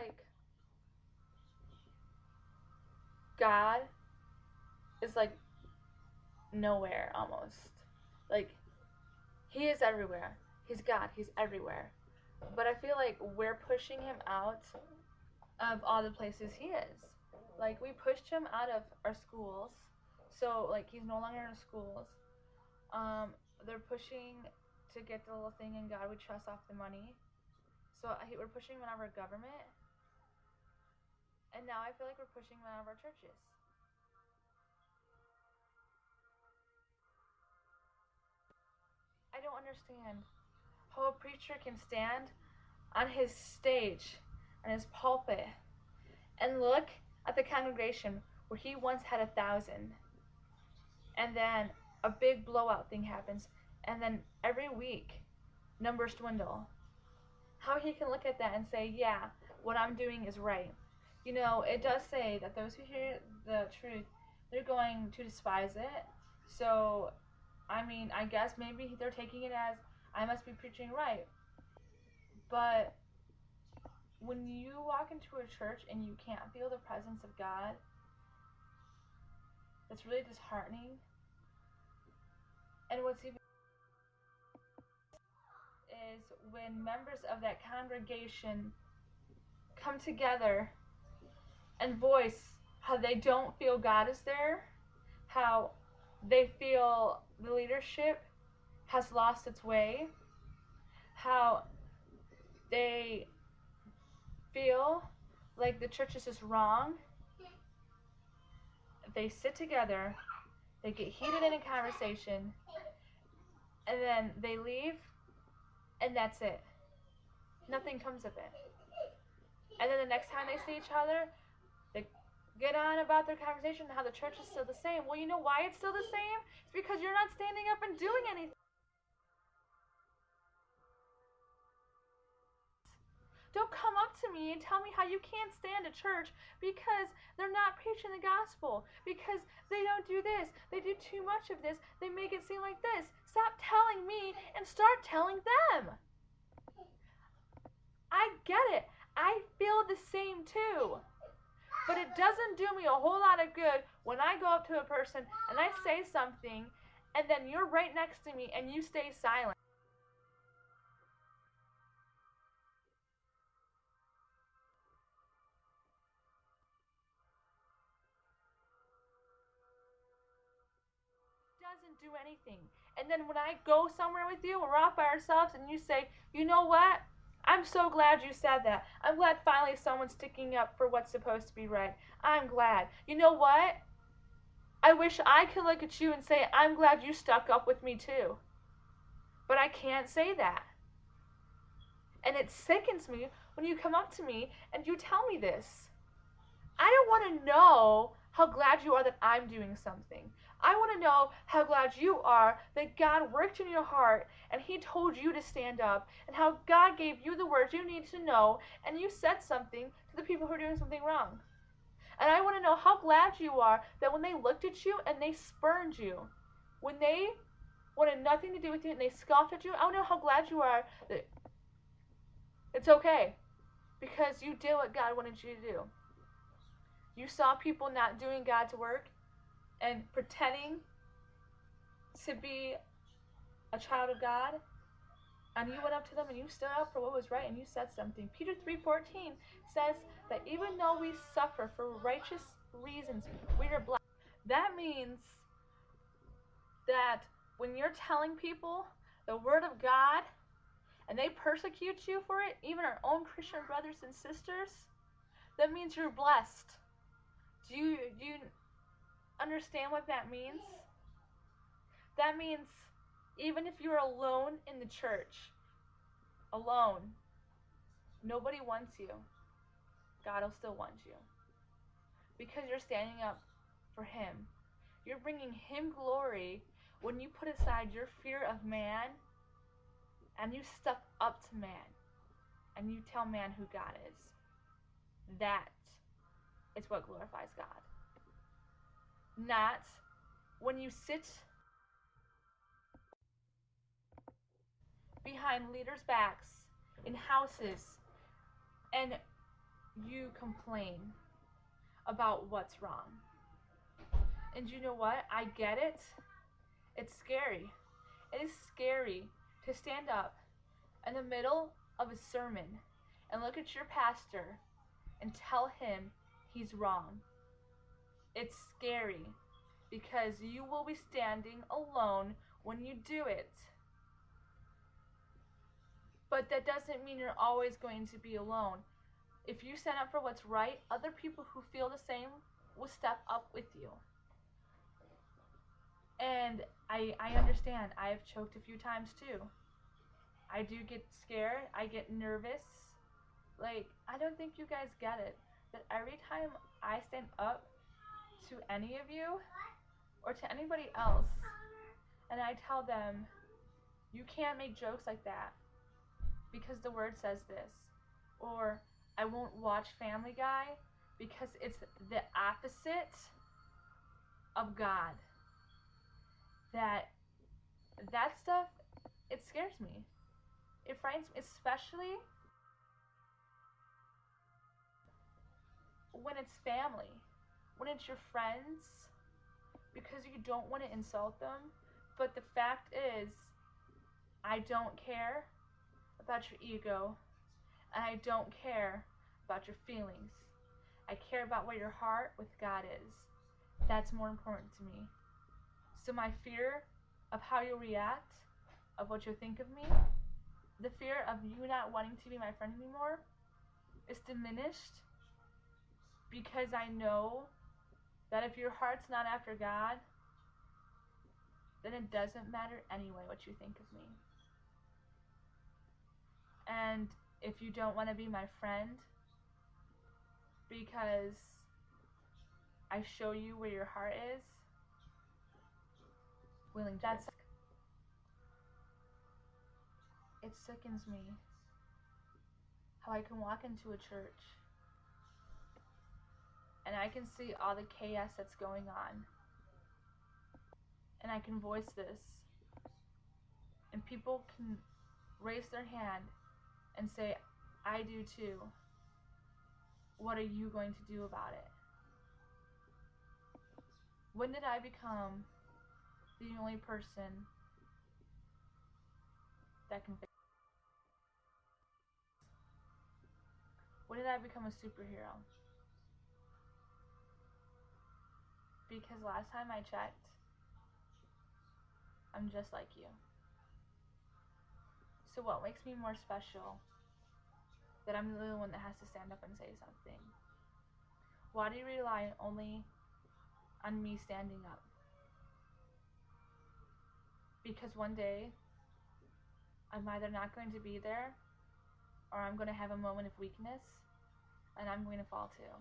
like God is like nowhere almost. Like he is everywhere. He's God. He's everywhere. But I feel like we're pushing him out of all the places he is. Like we pushed him out of our schools. So like he's no longer in our schools. They're pushing to get the little thing in God we trust off the money. So we're pushing him out of our government. And now I feel like we're pushing him out of our churches. I don't understand how a preacher can stand on his stage, on his pulpit, and look at the congregation where he once had 1,000, and then a big blowout thing happens, and then every week numbers dwindle. How he can look at that and say, yeah, what I'm doing is right. You know, it does say that those who hear the truth, they're going to despise it. So, I mean, I guess maybe they're taking it as I must be preaching right. But when you walk into a church and you can't feel the presence of God, that's really disheartening. And what's even is when members of that congregation come together and voice how they don't feel God is there, how they feel the leadership has lost its way, how they feel like the church is just wrong. They sit together, they get heated in a conversation, and then they leave, and that's it. Nothing comes of it. And then the next time they see each other, they get on about their conversation, how the church is still the same. Well, you know why it's still the same? It's because you're not standing up and doing anything. Don't come up to me and tell me how you can't stand a church because they're not preaching the gospel, because they don't do this, they do too much of this, they make it seem like this. Stop telling me and start telling them. I get it. I feel the same too. But it doesn't do me a whole lot of good when I go up to a person and I say something and then you're right next to me and you stay silent. Doesn't do anything. And then when I go somewhere with you, we're off by ourselves, and you say, you know what? I'm so glad you said that. I'm glad finally someone's sticking up for what's supposed to be right. I'm glad. You know what? I wish I could look at you and say, I'm glad you stuck up with me too. But I can't say that. And it sickens me when you come up to me and you tell me this. I don't want to know how glad you are that I'm doing something. I want to know how glad you are that God worked in your heart and He told you to stand up, and how God gave you the words you need to know and you said something to the people who are doing something wrong. And I want to know how glad you are that when they looked at you and they spurned you, when they wanted nothing to do with you and they scoffed at you, I want to know how glad you are that it's okay because you did what God wanted you to do. You saw people not doing God's work and pretending to be a child of God, and you went up to them and you stood up for what was right and you said something. Peter 3:14 says that even though we suffer for righteous reasons, we are blessed. That means that when you're telling people the word of God and they persecute you for it, even our own Christian brothers and sisters, that means you're blessed. Do you understand what that means? That means even if you're alone in the church, alone, nobody wants you, God will still want you. Because you're standing up for Him. You're bringing Him glory when you put aside your fear of man and you step up to man and you tell man who God is. That is what glorifies God. Not when you sit behind leaders' backs in houses and you complain about what's wrong. And you know what? I get it. It's scary. It is scary to stand up in the middle of a sermon and look at your pastor and tell him he's wrong. It's scary because you will be standing alone when you do it. But that doesn't mean you're always going to be alone. If you stand up for what's right, other people who feel the same will step up with you. And I understand. I have choked a few times too. I do get scared. I get nervous. Like, I don't think you guys get it. That every time I stand up to any of you or to anybody else and I tell them, you can't make jokes like that because the word says this. Or I won't watch Family Guy because it's the opposite of God. That stuff, it scares me. It frightens me, especially when it's family, when it's your friends, because you don't want to insult them. But the fact is, I don't care about your ego, and I don't care about your feelings. I care about where your heart with God is. That's more important to me. So my fear of how you'll react, of what you'll think of me, the fear of you not wanting to be my friend anymore is diminished because I know that if your heart's not after God, then it doesn't matter anyway what you think of me. And if you don't want to be my friend because I show you where your heart is, willing to risk. It sickens me how I can walk into a church and I can see all the chaos that's going on. And I can voice this. And people can raise their hand and say, I do too. What are you going to do about it? When did I become the only person that can fix? When did I become a superhero? Because last time I checked, I'm just like you. So what makes me more special that I'm the one that has to stand up and say something? Why do you rely only on me standing up? Because one day I'm either not going to be there or I'm going to have a moment of weakness and I'm going to fall too.